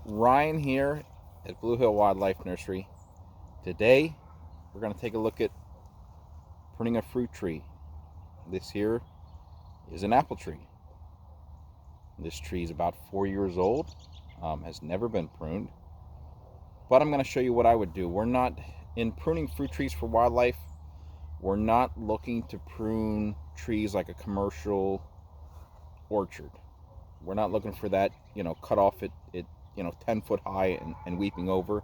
Ryan here at Blue Hill Wildlife Nursery. Today we're going to take a look at pruning a fruit tree. This here is an apple tree. This tree is about 4 years old, has never been pruned, but I'm going to show you what I would do. We're not in pruning fruit trees for wildlife. We're not looking to prune trees like a commercial orchard. We're not looking for that, cut off at 10 foot high and weeping over.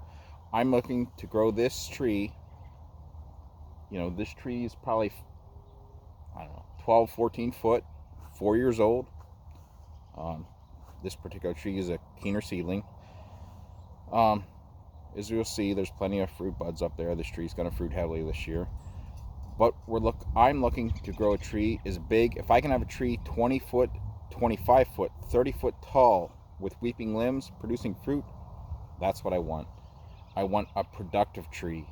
I'm looking to grow this tree. This tree is probably, 12, 14 foot, 4 years old. This particular tree is a keener seedling. As you'll see, there's plenty of fruit buds up there. This tree's going to fruit heavily this year. But I'm looking to grow a tree as big. If I can have a tree 20 foot, 25 foot, 30 foot tall with weeping limbs producing fruit, that's what I want. I want a productive tree,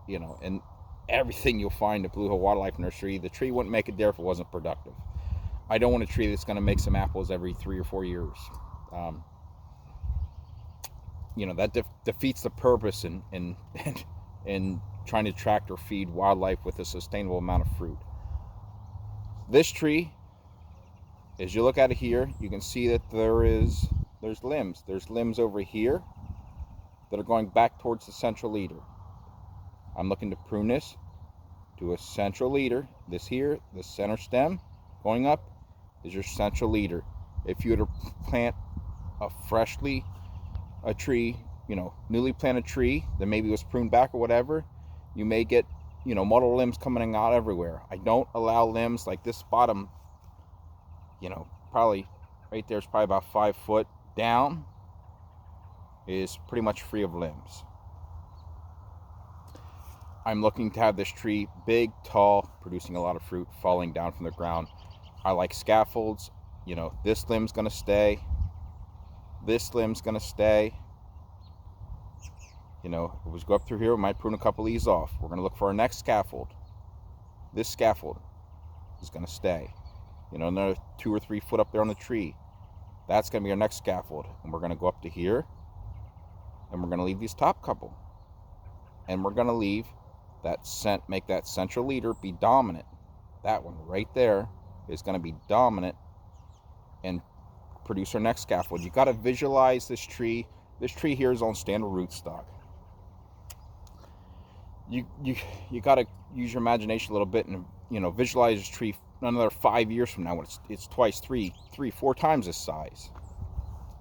and everything you'll find at Blue Hill Wildlife Nursery, the tree wouldn't make it there if it wasn't productive. I don't want a tree that's going to make some apples every 3 or 4 years. That defeats the purpose in trying to attract or feed wildlife with a sustainable amount of fruit. This tree, as you look at it here, you can see that there's limbs. There's limbs over here that are going back towards the central leader. I'm looking to prune this to a central leader. This here, the center stem going up, is your central leader. If you were to plant a tree, newly planted tree that maybe was pruned back or whatever, you may get, multiple limbs coming out everywhere. I don't allow limbs like this bottom, probably right there is probably about 5 foot down, is pretty much free of limbs. I'm looking to have this tree big, tall, producing a lot of fruit, falling down from the ground. I like scaffolds. This limb's gonna stay. This limb's gonna stay. If we go up through here, we might prune a couple of these off. We're gonna look for our next scaffold. This scaffold is gonna stay. Another 2 or 3 foot up there on the tree. That's gonna be our next scaffold. And we're gonna go up to here, and we're gonna leave these top couple. And we're gonna leave make that central leader be dominant. That one right there is gonna be dominant and produce our next scaffold. You gotta visualize this tree. This tree here is on standard rootstock. You gotta use your imagination a little bit and visualize this tree another 5 years from now when it's twice, three, 4 times this size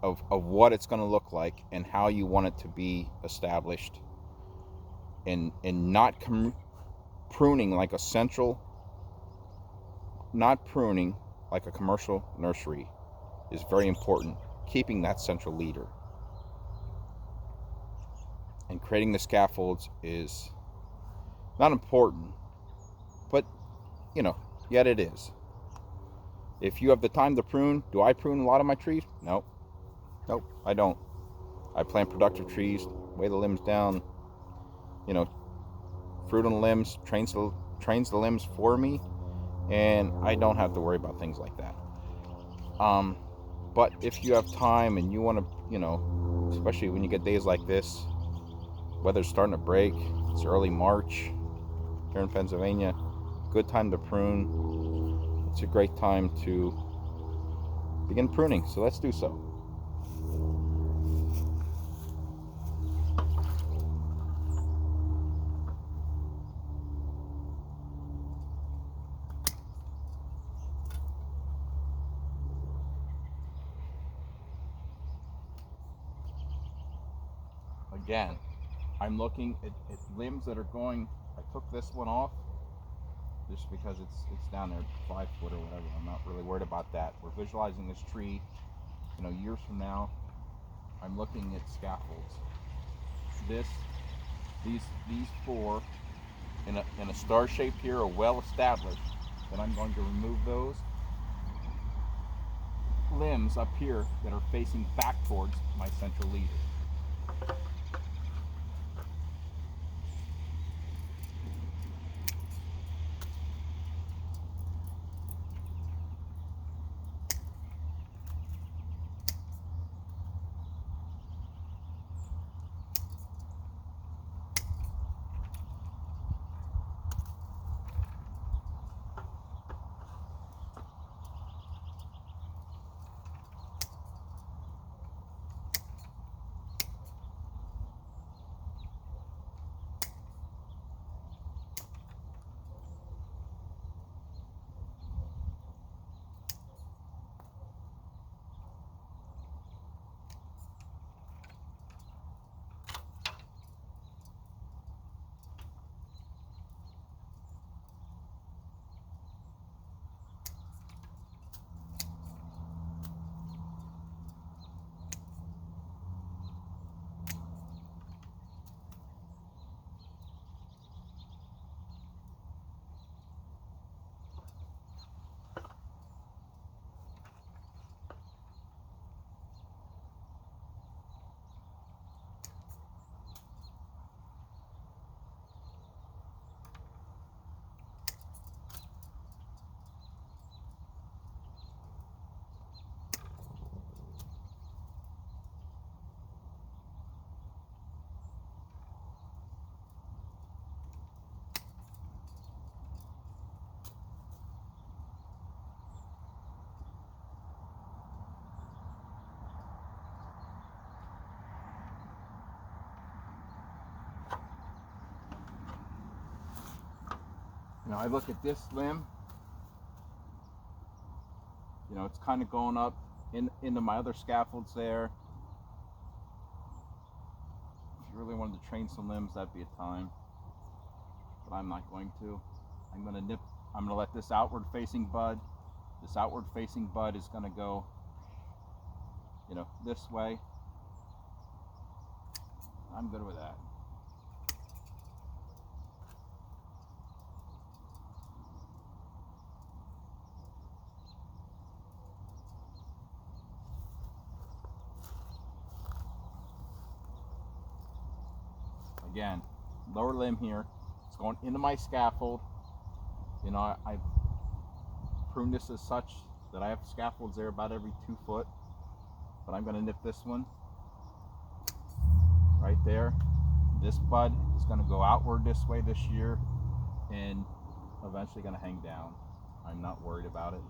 of what it's gonna look like and how you want it to be established. And not pruning like not pruning like a commercial nursery is very important. Keeping that central leader and creating the scaffolds is not important, but yet it is. If you have the time to prune, do I prune a lot of my trees? Nope, I don't. I plant productive trees, weigh the limbs down, fruit on the limbs, trains the limbs for me, and I don't have to worry about things like that. But if you have time and you want to, especially when you get days like this, weather's starting to break, it's early March here in Pennsylvania, good time to prune. It's a great time to begin pruning, so let's do so. Again, I'm looking at limbs that are going. I took this one off just because it's down there 5 foot or whatever. I'm not really worried about that. We're visualizing this tree, years from now. I'm looking at scaffolds. These 4 in a star shape here are well established. Then I'm going to remove those limbs up here that are facing back towards my central leader. Now I look at this limb, you know, it's kind of going up into my other scaffolds there. If you really wanted to train some limbs, that'd be a time, but I'm not going to. I'm gonna let this outward facing bud is gonna go, you know, this way. I'm good with that. Again, lower limb here, it's going into my scaffold. You know, I prune this as such that I have scaffolds there about every 2 foot, but I'm going to nip this one right there. This bud is going to go outward this way this year and eventually going to hang down. I'm not worried about it.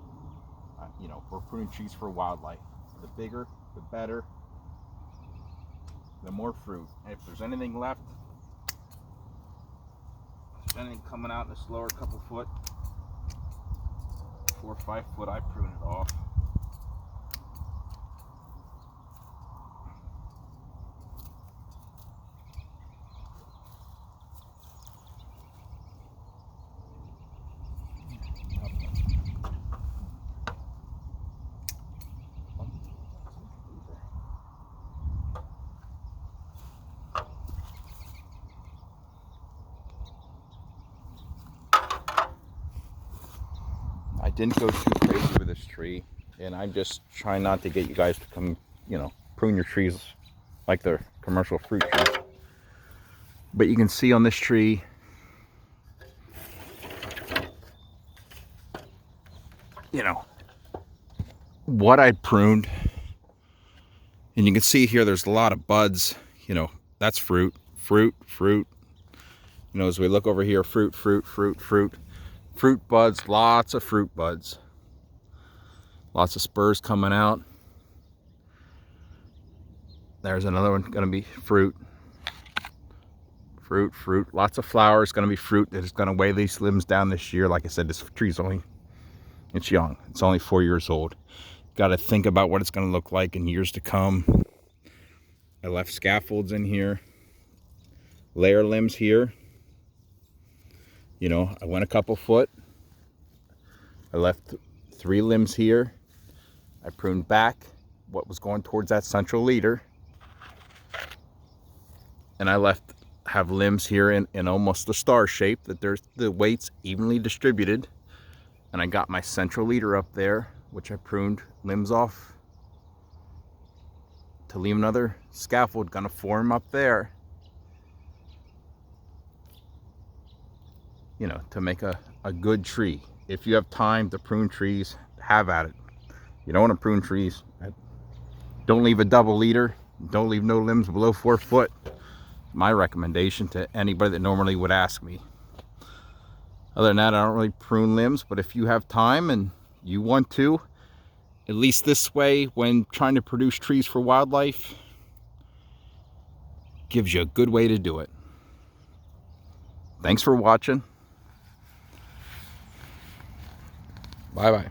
You know, we're pruning trees for wildlife. The bigger, the better, the more fruit. If there's anything left, anything coming out in this lower couple foot, 4 or 5 foot, I prune it off. I didn't go too crazy with this tree, and I'm just trying not to get you guys to come, you know, prune your trees like they're commercial fruit trees. But you can see on this tree, you know, what I pruned. And you can see here there's a lot of buds, you know, that's fruit. You know, as we look over here, fruit buds, lots of fruit buds. Lots of spurs coming out. There's another one gonna be fruit. Lots of flowers, gonna be fruit that is gonna weigh these limbs down this year. Like I said, this tree's it's young. It's only 4 years old. Got to think about what it's gonna look like in years to come. I left scaffolds in here. Layer limbs here. You know, I went a couple foot. I left 3 limbs here. I pruned back what was going towards that central leader. And I have limbs here in almost a star shape, that there's the weight's evenly distributed. And I got my central leader up there, which I pruned limbs off to leave another scaffold gonna form up there. You know, to make a good tree. If you have time to prune trees, have at it. You don't want to prune trees, don't leave a double leader. Don't leave no limbs below 4 foot. My recommendation to anybody that normally would ask me. Other than that, I don't really prune limbs, but if you have time and you want to, at least this way, when trying to produce trees for wildlife, gives you a good way to do it. Thanks for watching. Bye-bye.